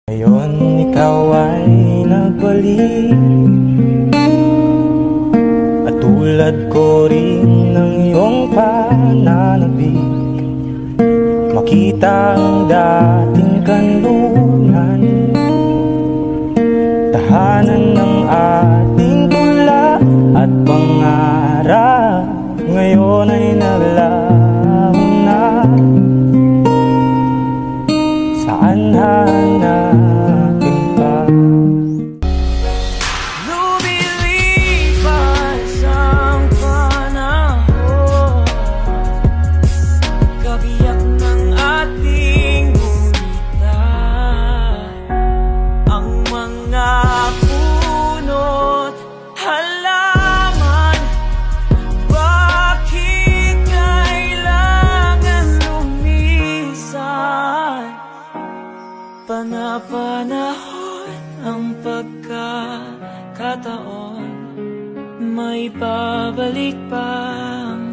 Ngayon ikaw ay nagbalik, at tulad ko rin ng iyong pananabik, makita ang dating kanlunan, tahanan ng ating tula at pangarap. Ngayon ay naglaho na, saan hanapin pa? Lumilipas ang panahon, kabiyak ng ating gulitan, ang mga puno't halaman. Bakit kailangan lumisan? Panapanahon ang pagkakataon, may babalik pa ang